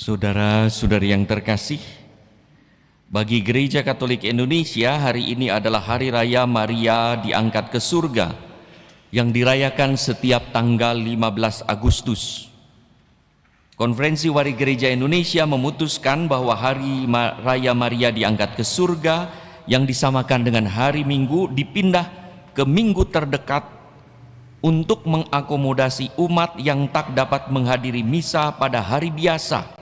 Saudara-saudari yang terkasih, bagi Gereja Katolik Indonesia hari ini adalah Hari Raya Maria diangkat ke surga yang dirayakan setiap tanggal 15 Agustus. Konferensi Wari Gereja Indonesia memutuskan bahwa Hari Raya Maria diangkat ke surga yang disamakan dengan hari Minggu dipindah ke minggu terdekat untuk mengakomodasi umat yang tak dapat menghadiri misa pada hari biasa,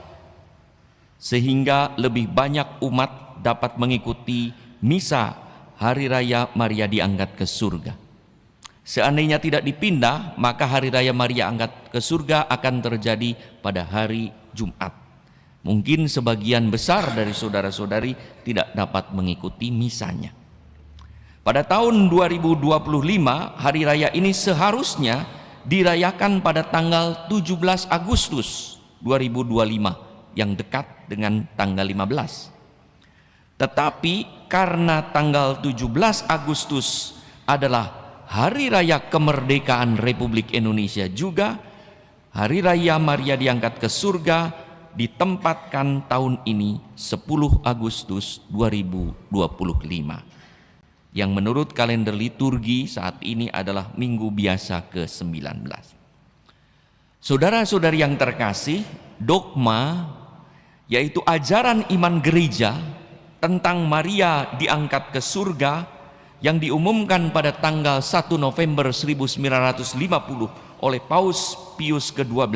sehingga lebih banyak umat dapat mengikuti misa Hari Raya Maria diangkat ke surga. Seandainya tidak dipindah, maka Hari Raya Maria angkat ke surga akan terjadi pada hari Jumat. Mungkin sebagian besar dari saudara-saudari tidak dapat mengikuti misanya. Pada tahun 2025, hari raya ini seharusnya dirayakan pada tanggal 17 Agustus 2025 yang dekat dengan tanggal 15. Tetapi karena tanggal 17 Agustus adalah hari raya kemerdekaan Republik Indonesia juga, hari raya Maria diangkat ke surga ditempatkan tahun ini 10 Agustus 2025. Yang menurut kalender liturgi saat ini adalah minggu biasa ke-19. Saudara-saudari yang terkasih, dogma yaitu ajaran iman gereja tentang Maria diangkat ke surga yang diumumkan pada tanggal 1 November 1950 oleh Paus Pius ke-12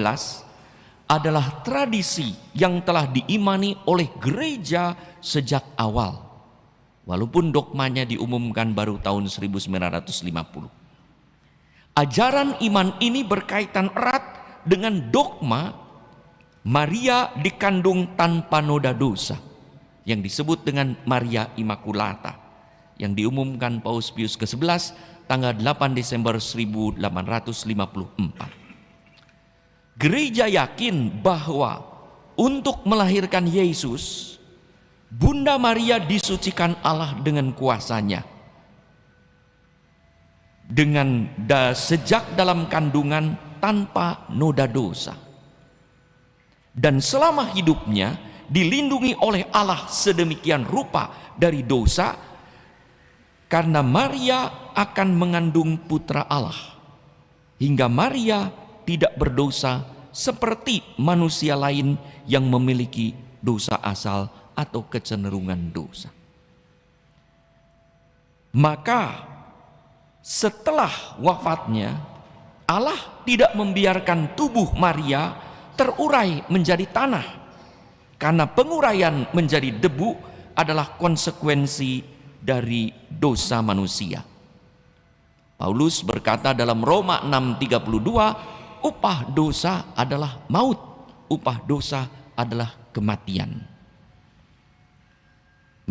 adalah tradisi yang telah diimani oleh gereja sejak awal. Walaupun dogmanya diumumkan baru tahun 1950. Ajaran iman ini berkaitan erat dengan dogma Maria dikandung tanpa noda dosa, yang disebut dengan Maria Immaculata, yang diumumkan Paus Pius ke-11 tanggal 8 Desember 1854. Gereja yakin bahwa untuk melahirkan Yesus, Bunda Maria disucikan Allah dengan kuasanya. Sejak dalam kandungan tanpa noda dosa. Dan selama hidupnya dilindungi oleh Allah sedemikian rupa dari dosa, karena Maria akan mengandung putra Allah. Hingga Maria tidak berdosa seperti manusia lain yang memiliki dosa asal atau kecenderungan dosa. Maka setelah wafatnya, Allah tidak membiarkan tubuh Maria terurai menjadi tanah, karena penguraian menjadi debu adalah konsekuensi dari dosa manusia. Paulus berkata dalam Roma 6:32, upah dosa adalah maut, upah dosa adalah kematian.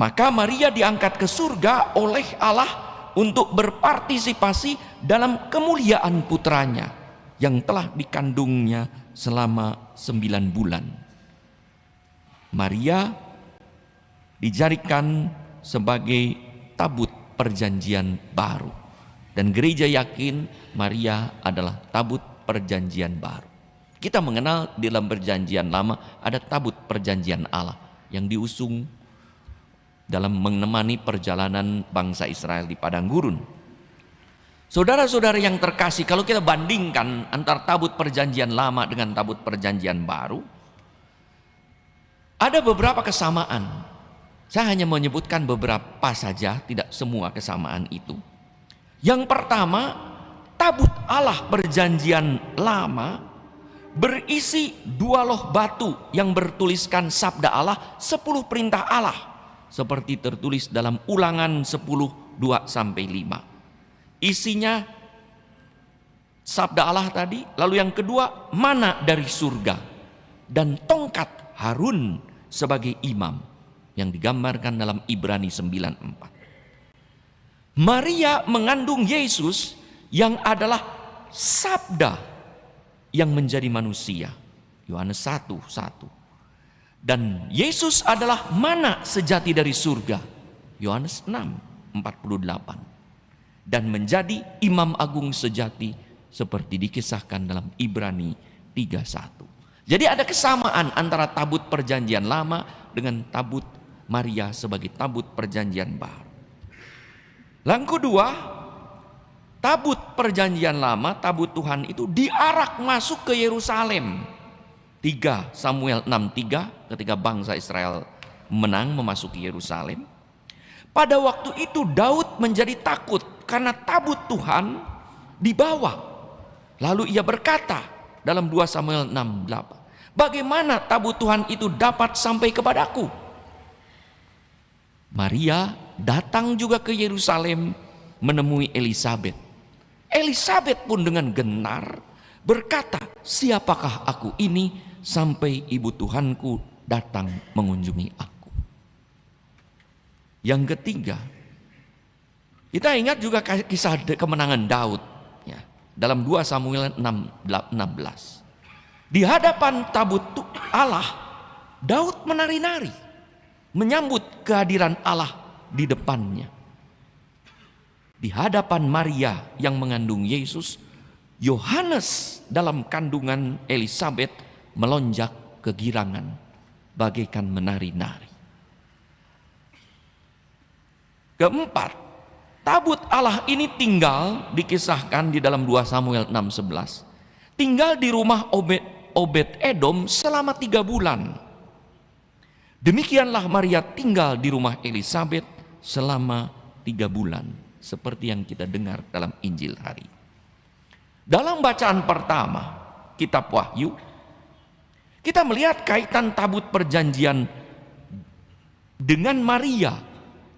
Maka Maria diangkat ke surga oleh Allah untuk berpartisipasi dalam kemuliaan putranya yang telah dikandungnya selama 9 bulan. Maria dijadikan sebagai tabut perjanjian baru. Dan gereja yakin Maria adalah tabut perjanjian baru. Kita mengenal di dalam perjanjian lama ada tabut perjanjian Allah yang diusung dalam menemani perjalanan bangsa Israel di padang gurun. Saudara-saudara yang terkasih, kalau kita bandingkan antara tabut perjanjian lama dengan tabut perjanjian baru, ada beberapa kesamaan. Saya hanya menyebutkan beberapa saja, tidak semua kesamaan itu. Yang pertama, tabut Allah perjanjian lama berisi 2 loh batu yang bertuliskan sabda Allah, 10 perintah Allah, seperti tertulis dalam Ulangan 10:2-5. Isinya sabda Allah tadi, lalu yang kedua mana dari surga, dan tongkat Harun sebagai imam yang digambarkan dalam Ibrani 9:4. Maria mengandung Yesus yang adalah sabda yang menjadi manusia, Yohanes 1:1. Dan Yesus adalah mana sejati dari surga, Yohanes 6:48. Dan menjadi imam agung sejati seperti dikisahkan dalam Ibrani 3:1. Jadi ada kesamaan antara tabut perjanjian lama dengan tabut Maria sebagai tabut perjanjian baru. Yang kedua, tabut perjanjian lama, tabut Tuhan itu diarak masuk ke Yerusalem. 3 Samuel 6:3 ketika bangsa Israel menang memasuki Yerusalem. Pada waktu itu Daud menjadi takut karena tabut Tuhan dibawa. Lalu ia berkata dalam 2 Samuel 6:8, bagaimana tabut Tuhan itu dapat sampai kepadaku? Maria datang juga ke Yerusalem menemui Elisabet. Elisabet pun dengan genar berkata, siapakah aku ini sampai ibu Tuhanku datang mengunjungi aku. Yang ketiga, kita ingat juga kisah kemenangan Daud ya, dalam 2 Samuel 6:16. Di hadapan tabut Allah, Daud menari-nari menyambut kehadiran Allah di depannya. Di hadapan Maria yang mengandung Yesus, Yohanes dalam kandungan Elisabet melonjak kegirangan bagaikan menari-nari. Keempat, tabut Allah ini tinggal, dikisahkan di dalam 2 Samuel 6:11, tinggal di rumah Obed Edom selama 3 bulan. Demikianlah Maria tinggal di rumah Elisabet selama 3 bulan, seperti yang kita dengar dalam Injil hari. Dalam bacaan pertama kitab Wahyu, kita melihat kaitan tabut perjanjian dengan Maria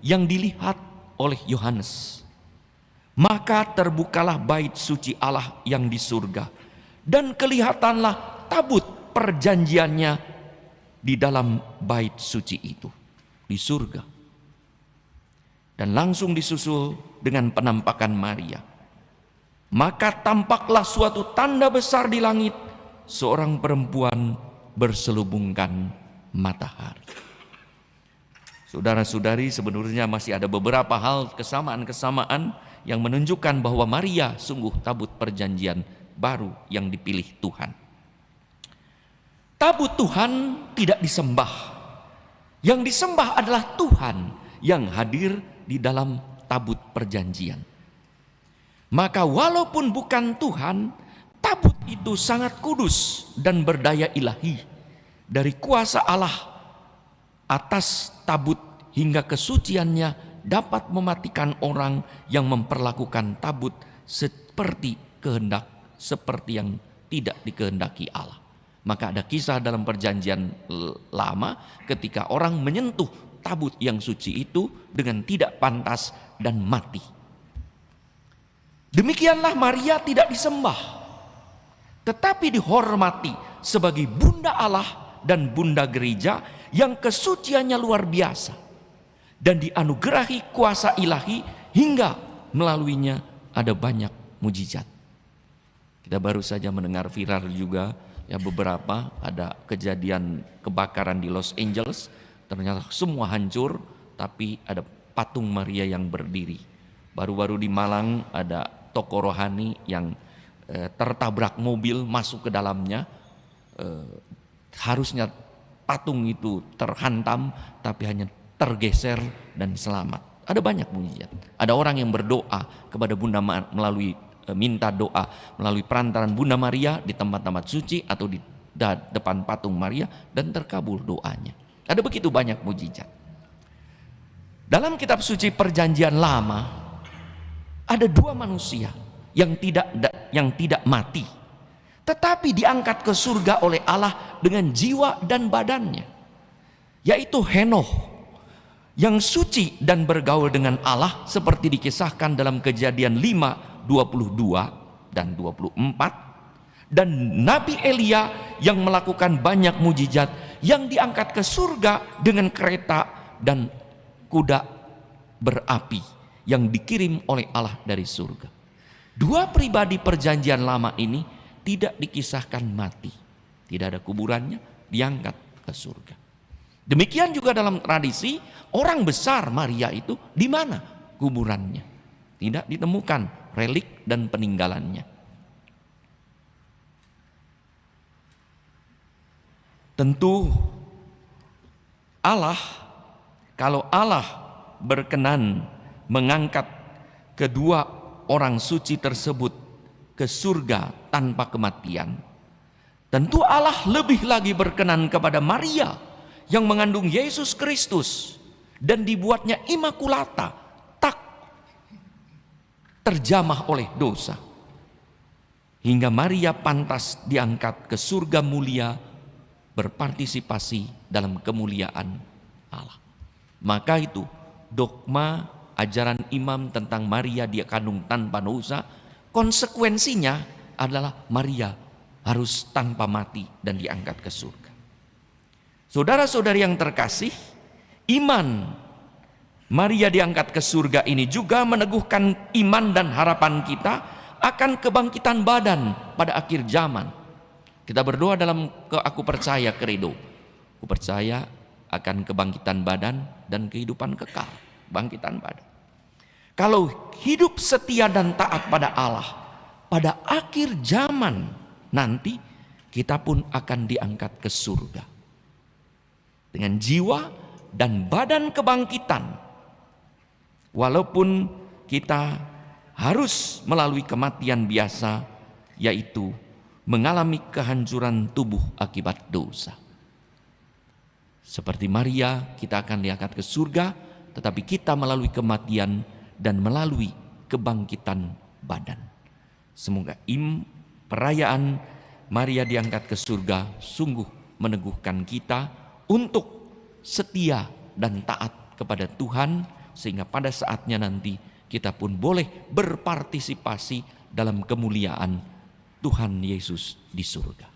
yang dilihat oleh Yohanes. Maka terbukalah bait suci Allah yang di surga, dan kelihatanlah tabut perjanjiannya di dalam bait suci itu di surga. Dan langsung disusul dengan penampakan Maria. Maka tampaklah suatu tanda besar di langit, seorang perempuan berselubungkan matahari. Saudara-saudari, sebenarnya masih ada beberapa hal kesamaan-kesamaan yang menunjukkan bahwa Maria sungguh tabut perjanjian baru yang dipilih Tuhan. Tabut Tuhan tidak disembah. Yang disembah adalah Tuhan yang hadir di dalam tabut perjanjian. Maka walaupun bukan Tuhan, tabut itu sangat kudus dan berdaya ilahi. Dari kuasa Allah atas tabut hingga kesuciannya dapat mematikan orang yang memperlakukan tabut seperti yang tidak dikehendaki Allah. Maka ada kisah dalam perjanjian lama ketika orang menyentuh tabut yang suci itu dengan tidak pantas dan mati. Demikianlah Maria tidak disembah, tetapi dihormati sebagai bunda Allah dan bunda gereja yang kesuciannya luar biasa, dan dianugerahi kuasa ilahi hingga melaluinya ada banyak mujizat. Kita baru saja mendengar viral juga ya, beberapa ada kejadian kebakaran di Los Angeles, ternyata semua hancur tapi ada patung Maria yang berdiri. Baru-baru di Malang ada toko rohani yang tertabrak mobil masuk ke dalamnya, harusnya patung itu terhantam tapi hanya tergeser dan selamat. Ada banyak mujizat. Ada orang yang berdoa kepada Bunda melalui minta doa melalui perantaran Bunda Maria di tempat-tempat suci atau di depan patung Maria dan terkabul doanya. Ada begitu banyak mujizat. Dalam kitab suci perjanjian lama ada 2 manusia yang tidak mati, tetapi diangkat ke surga oleh Allah dengan jiwa dan badannya, yaitu Henokh yang suci dan bergaul dengan Allah seperti dikisahkan dalam Kejadian 5:22 dan 24, dan Nabi Elia yang melakukan banyak mujizat yang diangkat ke surga dengan kereta dan kuda berapi yang dikirim oleh Allah dari surga. 2 pribadi perjanjian lama ini tidak dikisahkan mati, tidak ada kuburannya, diangkat ke surga. Demikian juga dalam tradisi orang besar Maria itu di mana kuburannya? Tidak ditemukan relik dan peninggalannya. Tentu Allah, kalau Allah berkenan mengangkat kedua orang suci tersebut ke surga tanpa kematian, tentu Allah lebih lagi berkenan kepada Maria yang mengandung Yesus Kristus dan dibuatnya imakulata, tak terjamah oleh dosa, hingga Maria pantas diangkat ke surga mulia, berpartisipasi dalam kemuliaan Allah. Maka itu dogma ajaran imam tentang Maria dia kandung tanpa dosa, konsekuensinya adalah Maria harus tanpa mati dan diangkat ke surga. Saudara-saudari yang terkasih, iman Maria diangkat ke surga ini juga meneguhkan iman dan harapan kita akan kebangkitan badan pada akhir zaman. Kita berdoa dalam aku percaya credo. Aku percaya akan kebangkitan badan dan kehidupan kekal. Bangkitan badan. Kalau hidup setia dan taat pada Allah, pada akhir zaman nanti kita pun akan diangkat ke surga. Dengan jiwa dan badan kebangkitan. Walaupun kita harus melalui kematian biasa, yaitu mengalami kehancuran tubuh akibat dosa. Seperti Maria, kita akan diangkat ke surga, tetapi kita melalui kematian dan melalui kebangkitan badan. Semoga perayaan Maria diangkat ke surga sungguh meneguhkan kita untuk setia dan taat kepada Tuhan, sehingga pada saatnya nanti kita pun boleh berpartisipasi dalam kemuliaan Tuhan Yesus di surga.